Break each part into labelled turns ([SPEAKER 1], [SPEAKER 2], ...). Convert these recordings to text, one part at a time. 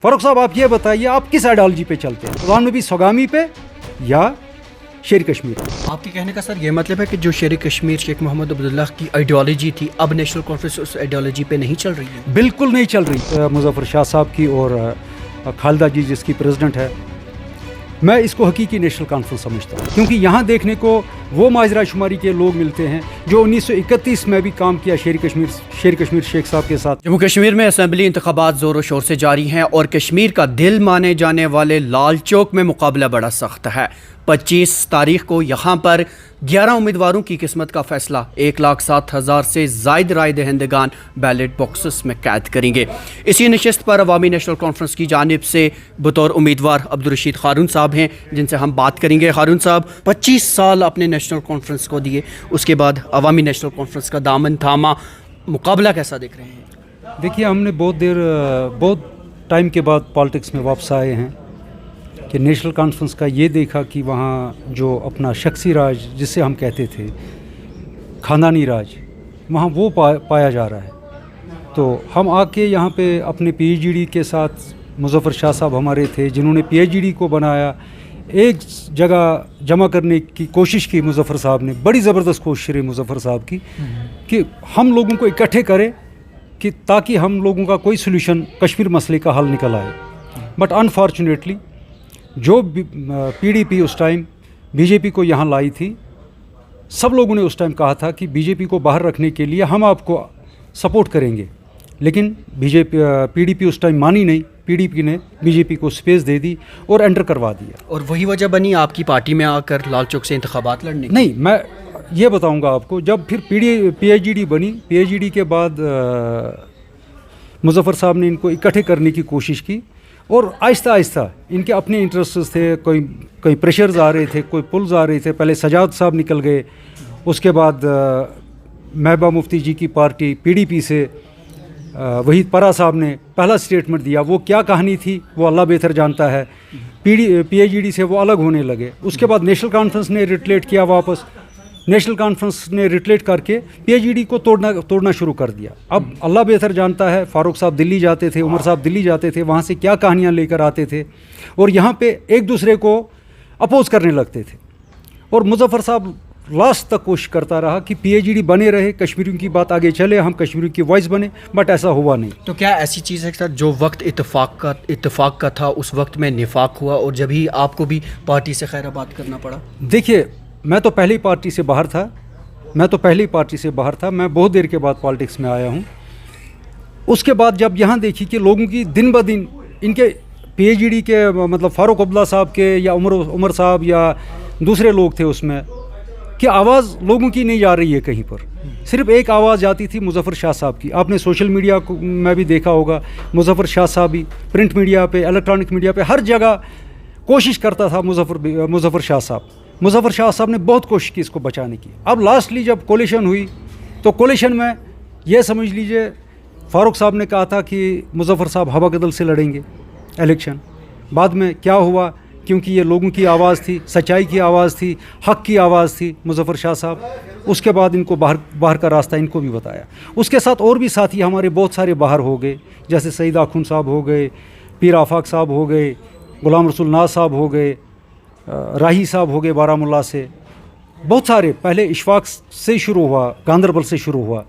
[SPEAKER 1] फारूक साहब, आप ये बताइए, आप किस आइडियोलॉजी पे चलते हैं, गुलाम नबी सौगामी पे या शेर कश्मीर?
[SPEAKER 2] आपके कहने का सर ये मतलब है कि जो शेर कश्मीर शेख मोहम्मद अब्दुल्ला की आइडियोलॉजी थी, अब नेशनल कॉन्फ्रेंस उस आइडियोलॉजी पे नहीं चल रही है?
[SPEAKER 1] बिल्कुल नहीं चल रही। मुजफ्फर शाह साहब की और खालिदा जी जिसकी प्रेसिडेंट है, मैं इसको हकीकी नेशनल कॉन्फ्रेंस समझता हूँ, क्योंकि यहाँ देखने को वो माजरा शुमारी के लोग मिलते हैं जो 1931 में भी काम किया शेर कश्मीर शेख साहब के साथ।
[SPEAKER 2] जम्मू कश्मीर में असेंबली इंतखाबात जोरों शोर से जारी हैं और कश्मीर का दिल माने जाने वाले लाल चौक में मुकाबला बड़ा सख्त है। 25 तारीख को यहाँ पर 11 उम्मीदवारों की किस्मत का फैसला 1,07,000 से जायद राय दहिंदगान बैलेट बॉक्सेस में कैद करेंगे। इसी नशिस्त पर अवामी नेशनल कॉन्फ्रेंस की जानिब से बतौर उम्मीदवार अब्दुल रशीद खारून साहब हैं, जिनसे हम बात करेंगे। खारून साहब, 25 साल अपने नेशनल कॉन्फ्रेंस को दिए, उसके बाद अवामी नेशनल कॉन्फ्रेंस का दामन थामा, मुकाबला कैसा देख रहे हैं?
[SPEAKER 1] देखिए, हमने बहुत टाइम के बाद पॉलिटिक्स में वापस आए हैं कि नेशनल कॉन्फ्रेंस का ये देखा कि वहाँ जो अपना शख्सी राज जिसे हम कहते थे, ख़ानदानी राज, वहाँ वो पाया जा रहा है। तो हम आके यहाँ पे अपने PhD के साथ, मुजफ्फर शाह साहब हमारे थे जिन्होंने PhD को बनाया, एक जगह जमा करने की कोशिश की मुजफ्फर साहब ने, बड़ी ज़बरदस्त कोशिश रही मुजफ्फर साहब की कि हम लोगों को इकट्ठे करें कि ताकि हम लोगों का कोई सोल्यूशन कश्मीर मसले का हल निकल आए। बट अनफॉर्चुनेटली जो PDP उस टाइम BJP को यहाँ लाई थी, सब लोगों ने उस टाइम कहा था कि BJP को बाहर रखने के लिए हम आपको सपोर्ट करेंगे, लेकिन PDP उस टाइम मानी नहीं। PDP ने BJP को स्पेस दे दी और एंटर करवा दिया।
[SPEAKER 2] और वही वजह बनी आपकी पार्टी में आकर लाल चौक से इंतखाबात लड़ने की?
[SPEAKER 1] नहीं, मैं ये बताऊंगा आपको। जब फिर PhD बनी, PhD के बाद मुजफ्फर साहब ने इनको इकट्ठे करने की कोशिश की और आहिस्ता आहिस्ता इनके अपने इंटरेस्ट थे, कोई प्रेशर्स आ रहे थे, कोई पुल्स आ रहे थे। पहले सजाद साहब निकल गए, उसके बाद महबूबा मुफ्ती जी की पार्टी PDP से वहीद परा साहब ने पहला स्टेटमेंट दिया। वो क्या कहानी थी वो अल्लाह बेहतर जानता है। PhD से वो अलग होने लगे। उसके बाद नेशनल कॉन्फ्रेंस ने रिटलेट किया वापस। नेशनल कॉन्फ्रेंस ने रिटलेट करके PhD को तोड़ना शुरू कर दिया। अब अल्लाह बेहतर जानता है, फारूक साहब दिल्ली जाते थे, उमर साहब दिल्ली जाते थे, वहाँ से क्या कहानियाँ लेकर आते थे और यहाँ पे एक दूसरे को अपोज करने लगते थे। और मुजफ्फर साहब लास्ट तक कोशिश करता रहा कि PhD बने रहे, कश्मीरियों की बात आगे चले, हम कश्मीरियों की वॉइस बने, बट ऐसा हुआ नहीं।
[SPEAKER 2] तो क्या ऐसी चीज़ है सर, जो वक्त इत्तेफाक का था उस वक्त में निफाक हुआ और जब ही आपको भी पार्टी से खैराबाद करना पड़ा?
[SPEAKER 1] देखिए, मैं तो पहली पार्टी से बाहर था। मैं बहुत देर के बाद पॉलिटिक्स में आया हूँ। उसके बाद जब यहाँ देखी कि लोगों की दिन ब दिन इनके PhD के मतलब फारूक अब्दुल्ला साहब के या उमर साहब या दूसरे लोग थे उसमें, कि आवाज़ लोगों की नहीं जा रही है कहीं पर। सिर्फ एक आवाज़ जाती थी मुजफ्फर शाह साहब की। आपने सोशल मीडिया में भी देखा होगा, मुजफ्फर शाह साहब भी प्रिंट मीडिया पे, इलेक्ट्रॉनिक मीडिया पे, हर जगह कोशिश करता था मुजफ्फर शाह साहब। मुजफ्फर शाह साहब ने बहुत कोशिश की इसको बचाने की। अब लास्टली जब कोलिशन हुई तो कोलिशन में यह समझ लीजिए, फारूक साहब ने कहा था कि मुजफ्फर साहब हवा के दल से लड़ेंगे इलेक्शन। बाद में क्या हुआ, क्योंकि ये लोगों की आवाज़ थी, सच्चाई की आवाज़ थी, हक़ की आवाज़ थी मुजफ्फर शाह साहब। उसके बाद इनको बाहर का रास्ता इनको भी बताया। उसके साथ और भी साथी हमारे बहुत सारे बाहर हो गए, जैसे सईद आखून साहब हो गए, पीर आफाक साहब हो गए, गुलाम रसूल नाज साहब हो गए, राही साहब हो गए बारामुल्ला से। बहुत सारे, पहले इशफाक से शुरू हुआ, गांदरबल से शुरू हुआ।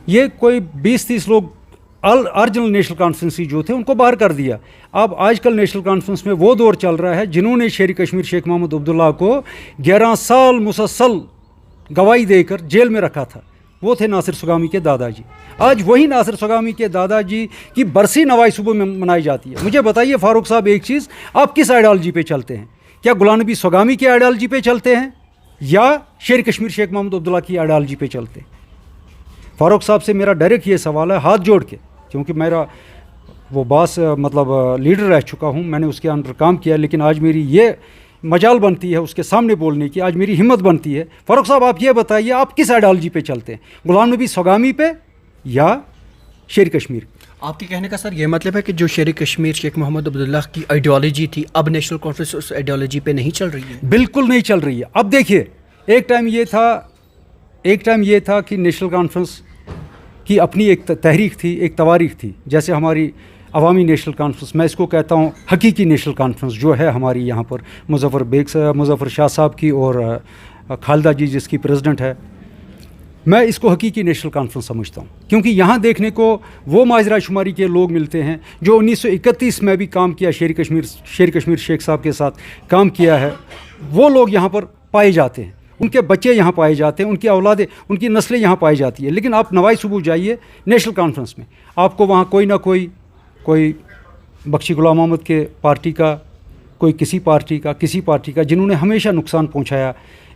[SPEAKER 1] ये कोई 20-30 लोग ओरिजिनल नेशनल कॉन्फ्रेंस जो थे उनको बाहर कर दिया। अब आजकल नेशनल कॉन्फ्रेंस में वो दौर चल रहा है जिन्होंने शेर कश्मीर शेख मोहम्मद अब्दुल्ला को 11 साल मुसलसल गवाही देकर जेल में रखा था। वो थे नासिर सुगामी के दादाजी। आज वही नासिर सुगामी के दादाजी की बरसी नवाई सुबह में मनाई जाती है। मुझे बताइए फारूक साहब एक चीज़, आप किस आइडियोलॉजी पे चलते हैं? क्या गुलाम नबी सुगामी की आइडियोलॉजी पे चलते हैं या शेर कश्मीर शेख मोहम्मद अब्दुल्ला की आइडियोलॉजी पे चलते हैं? फारूक साहब से मेरा डायरेक्ट ये सवाल है, हाथ जोड़ के, क्योंकि मेरा वो बॉस मतलब लीडर रह चुका हूँ, मैंने उसके अंदर काम किया, लेकिन आज मेरी ये मजाल बनती है उसके सामने बोलने की, आज मेरी हिम्मत बनती है। फारूक साहब, आप ये बताइए, आप किस आइडियोलॉजी पे चलते हैं, गुलाम नबी सौगामी पे या शेर कश्मीर?
[SPEAKER 2] आपके कहने का सर ये मतलब है कि जो शेर कश्मीर शेख मोहम्मद अब्दुल्ला की आइडियोलॉजी थी, अब नेशनल कॉन्फ्रेंस उस आइडियोलॉजी पे नहीं चल रही है?
[SPEAKER 1] बिल्कुल नहीं चल रही है। अब देखिए, एक टाइम ये था कि नेशनल कॉन्फ्रेंस की अपनी एक तहरीक थी, एक तवारीख थी। जैसे हमारी अवामी नेशनल कॉन्फ्रेंस, मैं इसको कहता हूँ हकीकी नेशनल कॉन्फ्रेंस जो है हमारी यहाँ पर मुज़फ़्फ़र शाह साहब की और खालिदा जी जिसकी प्रेसिडेंट है, मैं इसको हकीकी नेशनल कॉन्फ्रेंस समझता हूँ। क्योंकि यहाँ देखने को वो माजरा शुमारी के लोग मिलते हैं जो 1931 में भी काम किया, शेर कश्मीर शेख साहब के साथ काम किया है, वो लोग यहाँ पर पाए जाते हैं, उनके बच्चे यहाँ पाए जाते हैं, उनकी औलादें, उनकी नस्लें यहाँ पाई जाती है। लेकिन आप नवाई सुबह जाइए नेशनल कॉन्फ्रेंस में, आपको वहाँ कोई ना कोई बख्शी गुलाम अहमद के पार्टी का, कोई किसी पार्टी का जिन्होंने हमेशा नुकसान पहुँचाया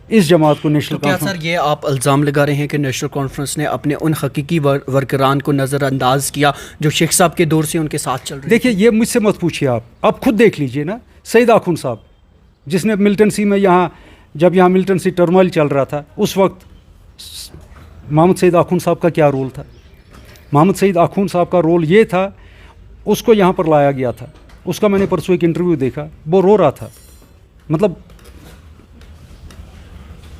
[SPEAKER 1] इस जमात को नेशनल
[SPEAKER 2] तो क्या सर ये आप इल्ज़ाम लगा रहे हैं कि नेशनल कॉन्फ्रेंस ने अपने उन हकीकी वर्करान को नज़रअंदाज किया जो शेख साहब के दौर से उनके साथ चल रहे?
[SPEAKER 1] देखिए, ये मुझसे मत पूछिए, आप खुद देख लीजिए ना। सईद आखून साहब जिसने मिल्टन सी में जब यहाँ मिल्टन सी टर्मोइल चल रहा था, उस वक्त मोहम्मद सईद आखून साहब का क्या रोल था? मोहम्मद सईद आखून साहब का रोल ये था, उसको यहाँ पर लाया गया था, उसका मैंने परसों एक इंटरव्यू देखा, वो रो रहा था, मतलब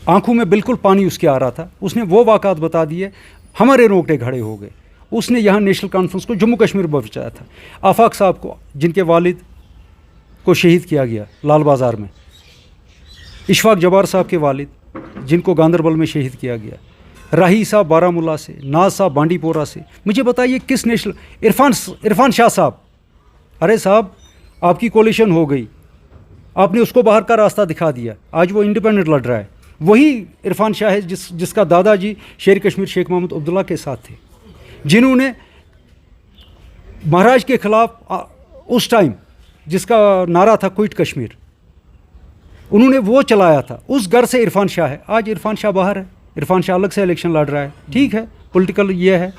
[SPEAKER 1] आंखों में बिल्कुल पानी उसके आ रहा था। उसने वो वाक़ात बता दिए, हमारे रोंगटे खड़े हो गए। उसने यहाँ नेशनल कॉन्फ्रेंस को जम्मू कश्मीर में बचाया था। आफाक साहब को, जिनके वालिद को शहीद किया गया लाल बाज़ार में, इशफाक जबार साहब के वालिद जिनको गांदरबल में शहीद किया गया, राही साहब बारामूला से, नाज साहब बांडीपोरा से। मुझे बताइए किस नेशनल, इरफान शाह साहब, अरे साहब आपकी कोलिशन हो गई, आपने उसको बाहर का रास्ता दिखा दिया, आज वो इंडिपेंडेंट लड़ रहा है। वही इरफान शाह है जिसका दादाजी शेर कश्मीर शेख मोहम्मद अब्दुल्ला के साथ थे, जिन्होंने महाराज के ख़िलाफ़ उस टाइम जिसका नारा था क्विट कश्मीर, उन्होंने वो चलाया था। उस घर से इरफान शाह है। आज इरफान शाह बाहर है, इरफान शाह अलग से इलेक्शन लड़ रहा है, ठीक है, पॉलिटिकल ये है,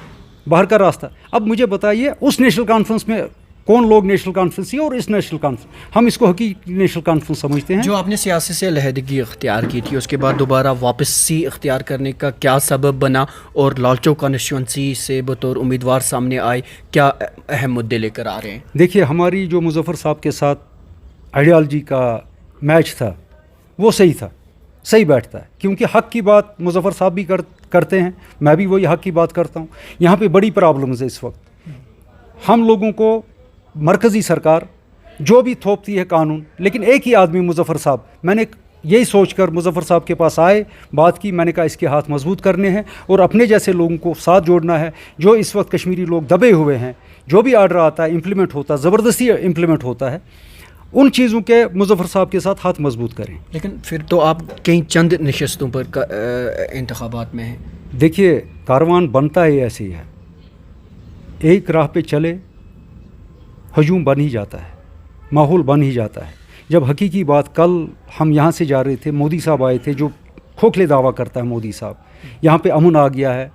[SPEAKER 1] बाहर का रास्ता। अब मुझे बताइए उस नेशनल कॉन्फ्रेंस में कौन लोग नेशनल कॉन्फ्रेंस और इस नेशनल कॉन्फ्रेंस, हम इसको हकीकी नेशनल कॉन्फ्रेंस समझते हैं।
[SPEAKER 2] जो आपने सियासी से अलहदगी इख्तियार की थी, उसके बाद दोबारा वापसी इख्तियार करने का क्या सबब बना और लालचौक कॉन्स्टिट्यूंसी से बतौर उम्मीदवार सामने आए, क्या अहम मुद्दे लेकर आ रहे हैं?
[SPEAKER 1] देखिए, हमारी जो मुज़फ़्फ़र साहब के साथ आइडियालॉजी का मैच था वो सही था, सही बैठता है, क्योंकि हक़ की बात मुज़फ़्फ़र साहब भी करते हैं, मैं भी वही हक़ की बात करता हूँ। यहाँ पे बड़ी प्रॉब्लम्स है इस वक्त। हम लोगों को मरकज़ी सरकार जो भी थोपती है कानून, लेकिन एक ही आदमी मुज़फ़्फ़र साहब, मैंने यही सोचकर मुज़फ़्फ़र साहब के पास आए, बात की, मैंने कहा इसके हाथ मजबूत करने हैं और अपने जैसे लोगों को साथ जोड़ना है। जो इस वक्त कश्मीरी लोग दबे हुए हैं, जो भी आर्डर आता है इम्प्लीमेंट होता है, ज़बरदस्ती इम्प्लीमेंट होता है, उन चीज़ों के मुज़फ़्फ़र साहब के साथ हाथ मजबूत करें।
[SPEAKER 2] लेकिन फिर तो आप कई चंद नशस्तों पर इंतखाबात में हैं।
[SPEAKER 1] देखिए, कारवान बनता ही ऐसे ही है, एक राह पे चले हजूम बन ही जाता है, माहौल बन ही जाता है। जब हकीकी बात, कल हम यहाँ से जा रहे थे, मोदी साहब आए थे, जो खोखले दावा करता है मोदी साहब, यहाँ पे अमन आ गया है,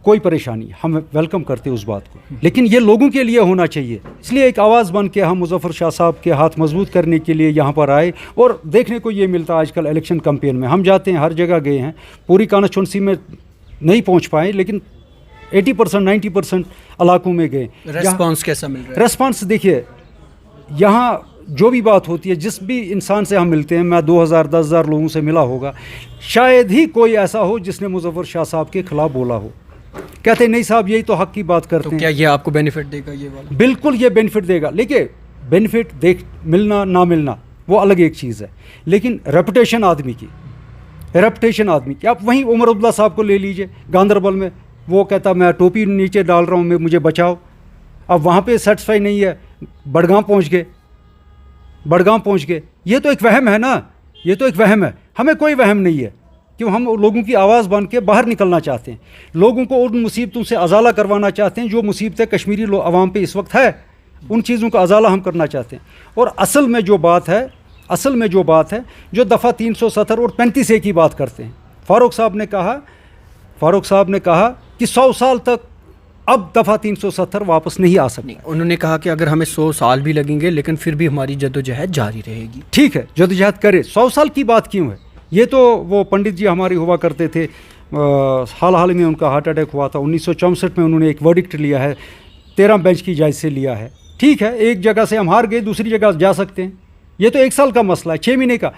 [SPEAKER 1] कोई परेशानी, हम वेलकम करते उस बात को, लेकिन ये लोगों के लिए होना चाहिए। इसलिए एक आवाज़ बन के हम मुज़फ़्फ़र शाह साहब के हाथ मजबूत करने के लिए यहाँ पर आए। और देखने को ये मिलता है आजकल इलेक्शन कैंपेन में, हम जाते हैं, हर जगह गए हैं, पूरी कॉन्स्टिट्यूंसी में नहीं पहुँच पाए, लेकिन 80% 90% इलाकों में गए।
[SPEAKER 2] रेस्पॉन्स कैसा मिल रहा है?
[SPEAKER 1] रेस्पॉन्स देखिए, यहाँ जो भी बात होती है, जिस भी इंसान से हम मिलते हैं, मैं 2000 10,000 लोगों से मिला होगा, शायद ही कोई ऐसा हो जिसने मुज़फ़्फ़र शाह साहब के ख़िलाफ़ बोला हो। कहते नहीं साहब यही तो हक़ की बात करते हैं।
[SPEAKER 2] क्या ये आपको बेनिफिट देगा ये वाला?
[SPEAKER 1] बिल्कुल ये बेनिफिट देगा, लेकिन बेनिफिट मिलना ना मिलना वो अलग एक चीज़ है, लेकिन रेपुटेशन आदमी की, आप वहीं उमर अब्दुल्ला साहब को ले लीजिए, गांदरबल में वो कहता मैं टोपी नीचे डाल रहा हूँ, मुझे बचाओ। अब वहाँ पे सेटिस्फाई नहीं है, बड़गांव पहुँच गए। ये तो एक वहम है ना, ये तो एक वहम है। हमें कोई वहम नहीं है, क्यों हम लोगों की आवाज़ बन के बाहर निकलना चाहते हैं, लोगों को उन मुसीबतों से अजाला करवाना चाहते हैं जो मुसीबतें कश्मीरी आवाम पे इस वक्त है, उन चीज़ों का अजाला हम करना चाहते हैं। और असल में जो बात है, जो दफ़ा 370 और 35A की बात करते हैं, फारूक साहब ने कहा कि 100 साल तक अब दफ़ा 370 वापस नहीं आ सकती।
[SPEAKER 2] उन्होंने कहा कि अगर हमें 100 साल भी लगेंगे, लेकिन फिर भी हमारी जद्दोजहद जारी रहेगी।
[SPEAKER 1] ठीक है, जद्दोजहद करे, 100 साल की बात क्यों है? ये तो वो पंडित जी हमारे हुआ करते थे, हाल में उनका हार्ट अटैक हुआ था, 1964 में उन्होंने एक वर्डिक्ट लिया है, 13 बेंच की जज से लिया है। ठीक है, एक जगह से हम हार गए, दूसरी जगह जा सकते हैं, ये तो 1 साल का मसला है, 6 महीने का।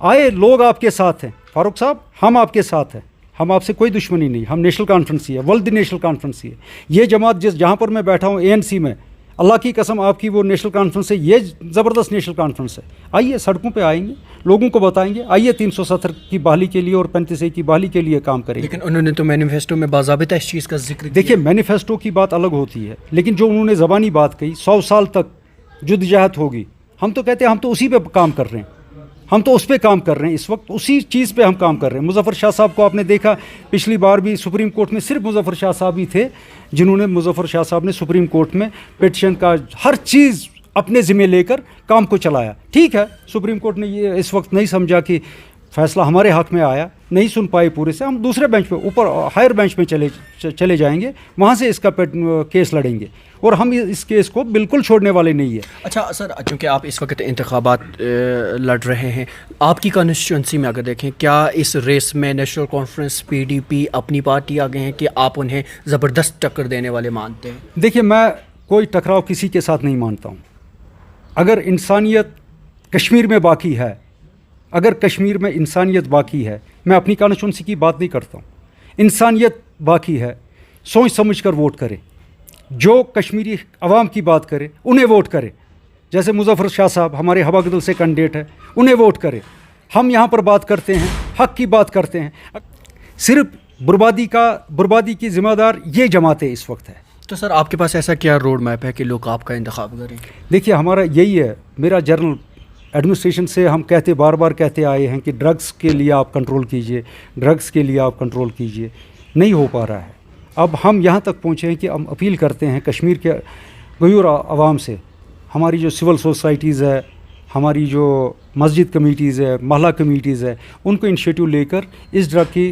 [SPEAKER 1] आए लोग आपके साथ हैं, फारूक साहब हम आपके साथ हैं, हम आपसे कोई दुश्मनी नहीं, हम नेशनल कॉन्फ्रेंस ही है, वर्ल्ड नेशनल कॉन्फ्रेंस ही है। ये जमात जहाँ पर मैं बैठा हूँ ANC में, अल्लाह की कसम, आपकी वो नेशनल कॉन्फ्रेंस है, ये ज़बरदस्त नेशनल कॉन्फ्रेंस है। आइए सड़कों पे आएंगे, लोगों को बताएंगे, आइए 370 की बहाली के लिए और 35A की बहाली के लिए काम करेंगे।
[SPEAKER 2] लेकिन उन्होंने तो मैनिफेस्टो में बाज़ाबिता इस चीज़ का जिक्र
[SPEAKER 1] देखिए, मैनिफेस्टो की बात अलग होती है, लेकिन जो उन्होंने ज़बानी बात कही 100 साल तक जद्दोजहद होगी, हम तो कहते हैं हम तो उसी पे काम कर रहे हैं, हम तो उस पर काम कर रहे हैं, इस वक्त उसी चीज़ पे हम काम कर रहे हैं। मुज़फ़्फ़र शाह साहब को आपने देखा, पिछली बार भी सुप्रीम कोर्ट में सिर्फ मुज़फ़्फ़र शाह साहब ही थे जिन्होंने, मुज़फ़्फ़र शाह साहब ने सुप्रीम कोर्ट में पिटीशन का हर चीज़ अपने ज़िम्मे लेकर काम को चलाया। ठीक है, सुप्रीम कोर्ट ने ये इस वक्त नहीं समझा कि फ़ैसला हमारे हक़ में आया, नहीं सुन पाए पूरे से, हम दूसरे बेंच पे, ऊपर हायर बेंच में चले जाएंगे, वहाँ से इसका केस लड़ेंगे और हम इस केस को बिल्कुल छोड़ने वाले नहीं है।
[SPEAKER 2] अच्छा सर, चूँकि आप इस वक्त इंतखाबात लड़ रहे हैं, आपकी कॉन्स्टिट्यूंसी में अगर देखें, क्या इस रेस में नेशनल कॉन्फ्रेंस, PDP अपनी पार्टी आ गए हैं कि आप उन्हें ज़बरदस्त टक्कर देने वाले मानते हैं?
[SPEAKER 1] देखिए, मैं कोई टकराव किसी के साथ नहीं मानता हूँ। अगर इंसानियत कश्मीर में बाकी है, अगर कश्मीर में इंसानियत बाकी है, मैं अपनी कॉन्स्टिट्यूंसी की बात नहीं करता हूँ, इंसानियत बाकी है, सोच समझ कर वोट करें, जो कश्मीरी अवाम की बात करे उन्हें वोट करें। जैसे मुज़फ़्फ़र शाह साहब हमारे हवागदल से कैंडिडेट है, उन्हें वोट करें। हम यहाँ पर बात करते हैं, हक़ की बात करते हैं, सिर्फ बर्बादी की ज़िम्मेदार ये जमातें इस वक्त है।
[SPEAKER 2] तो सर, आपके पास ऐसा क्या रोड मैप है कि लोग आपका इंतखाब करें?
[SPEAKER 1] देखिए, हमारा यही है, मेरा जनरल एडमिनिस्ट्रेशन से हम बार बार कहते आए हैं कि ड्रग्स के लिए आप कंट्रोल कीजिए, ड्रग्स के लिए आप कंट्रोल कीजिए, नहीं हो पा रहा है। अब हम यहाँ तक पहुँचे हैं कि हम अपील करते हैं कश्मीर के गयूर आवाम से, हमारी जो सिविल सोसाइटीज़ है, हमारी जो मस्जिद कमेटीज़ है, महल्ला कमेटीज़ है, उनको इनिशिएटिव लेकर इस ड्रग की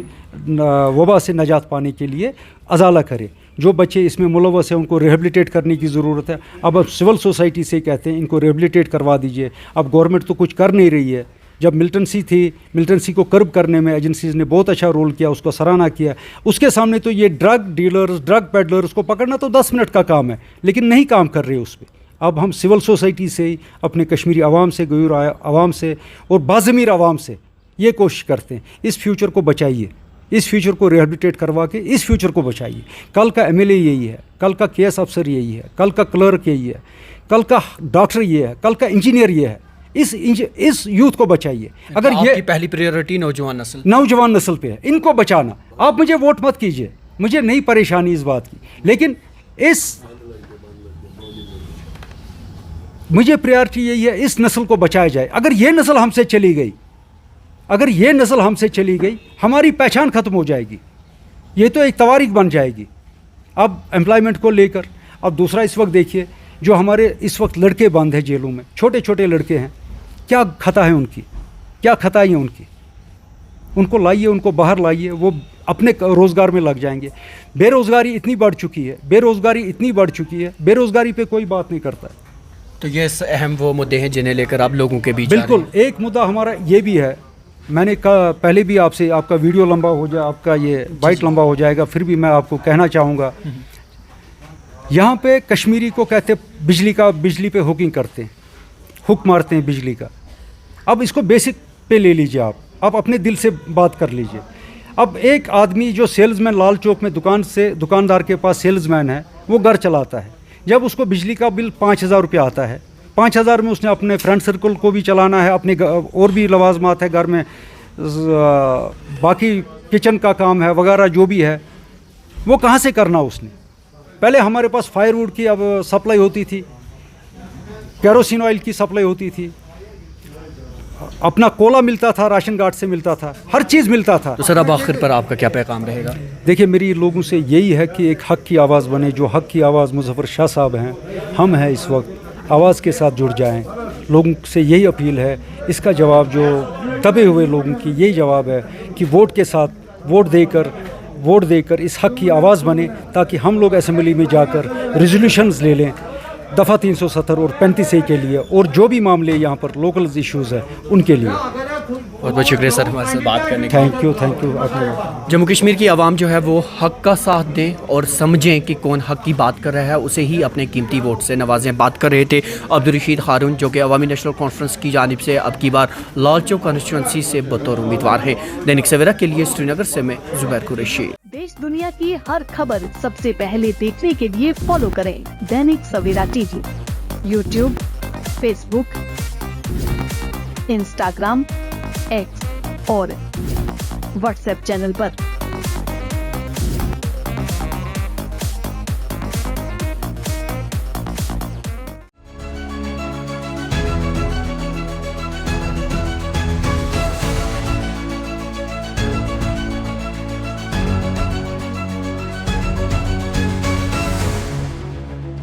[SPEAKER 1] वबा से निजात पाने के लिए अजाला करें। जो बच्चे इसमें मुलव्वस हैं उनको रिहेबिलिटेट करने की ज़रूरत है। अब सिविल सोसाइटी से कहते हैं इनको रिहेबिलिटेट करवा दीजिए। अब गवर्नमेंट तो कुछ कर नहीं रही है। जब मिलिटेंसी थी, मिलिटेंसी को कर्ब करने में एजेंसीज़ ने बहुत अच्छा रोल किया, उसको सराहना किया। उसके सामने तो ये ड्रग डीलर्स, ड्रग पेडलर्स को पकड़ना तो 10 मिनट का काम है, लेकिन नहीं काम कर रहे उस पर। अब हम सिविल सोसाइटी से ही, अपने कश्मीरी आवाम से, गयूर आवाम से और बाज़मीर आवाम से ये कोशिश करते हैं, इस फ्यूचर को बचाइए, इस फ्यूचर को रिहेबिलिटेट करवा के इस फ्यूचर को बचाइए। कल का MLA यही है, कल का KS अफसर यही है, कल का क्लर्क यही है, कल का डॉक्टर ये है, कल का इंजीनियर ये है। इस यूथ को बचाइए। अगर ये
[SPEAKER 2] पहली प्रायोरिटी नौजवान
[SPEAKER 1] नस्ल पे है, इनको बचाना। आप मुझे वोट मत कीजिए, मुझे नहीं परेशानी इस बात की, लेकिन मुझे प्रायोरिटी यही है, इस नस्ल को बचाया जाए। अगर ये नस्ल हमसे चली गई, अगर ये नस्ल हमसे चली गई, हमारी पहचान ख़त्म हो जाएगी, ये तो एक तवारीख बन जाएगी। अब एम्प्लॉयमेंट को लेकर, अब दूसरा इस वक्त देखिए, जो हमारे इस वक्त लड़के बंद हैं जेलों में, छोटे छोटे लड़के हैं, क्या खता है उनकी, क्या खताई है उनकी? उनको लाइए, उनको बाहर लाइए, वो अपने रोज़गार में लग जाएंगे। बेरोज़गारी इतनी बढ़ चुकी है, बेरोज़गारी इतनी बढ़ चुकी है, बेरोज़गारी पे कोई बात नहीं करता है।
[SPEAKER 2] तो ये अहम वो मुद्दे हैं जिन्हें लेकर आप लोगों के बीच
[SPEAKER 1] बिल्कुल। एक मुद्दा हमारा ये भी है, मैंने कहा पहले भी आपसे, आपका वीडियो लंबा हो जाए, आपका ये बाइट लंबा हो जाएगा, फिर भी मैं आपको कहना चाहूँगा, यहाँ पे कश्मीरी को कहते बिजली पे हुकिंग करते हैं, हुक मारते हैं बिजली का। अब इसको बेसिक पे ले लीजिए, आप अपने दिल से बात कर लीजिए। अब एक आदमी जो सेल्समैन लाल चौक में दुकानदार के पास सेल्समैन है, वो घर चलाता है, जब उसको बिजली का बिल 5,000 रुपया आता है, 5,000 में उसने अपने फ्रेंड सर्कल को भी चलाना है, अपने और भी लवाजमात है घर में, बाकी किचन का काम है वगैरह जो भी है, वो कहाँ से करना उसने? पहले हमारे पास फायरवुड की अब सप्लाई होती थी, केरोसिन ऑयल की सप्लाई होती थी, अपना कोला मिलता था, राशन कार्ड से मिलता था, हर चीज़ मिलता था।
[SPEAKER 2] तो सर, अब आखिर पर आपका क्या पैगाम रहेगा?
[SPEAKER 1] देखिए, मेरी लोगों से यही है कि एक हक़ की आवाज़ बने। जो हक़ की आवाज़ मुज़फ़्फ़र शाह साहब हैं, हम हैं, इस वक्त आवाज़ के साथ जुड़ जाएं। लोगों से यही अपील है। इसका जवाब जो दबे हुए लोगों की यही जवाब है कि वोट के साथ वोट देकर इस हक़ की आवाज़ बने, ताकि हम लोग असेंबली में जाकर रेजोल्यूशंस ले लें दफ़ा 370 और 35A के लिए, और जो भी मामले यहाँ पर लोकल इश्यूज़ हैं उनके लिए।
[SPEAKER 2] बहुत बहुत शुक्रिया सर हमारे साथ बात करने के लिए।
[SPEAKER 1] Thank you.
[SPEAKER 2] जम्मू कश्मीर की आवाम जो है वो हक़ का साथ दें और समझें कि कौन हक़ की बात कर रहा है, उसे ही अपने कीमती वोट से नवाजें। बात कर रहे थे अब्दुल रशीद हारून, जो कि अवामी नेशनल कॉन्फ्रेंस की जानिब से अब की बार लाल चौक कॉन्स्टिट्यूंसी से बतौर उम्मीदवार है। दैनिक सवेरा के लिए श्रीनगर से मैं ज़ुबैर कुरैशी।
[SPEAKER 3] देश दुनिया की हर खबर सबसे पहले देखने के लिए फॉलो करें Dainik Savera TV, YouTube, Facebook, Instagram, X और व्हाट्सएप चैनल पर।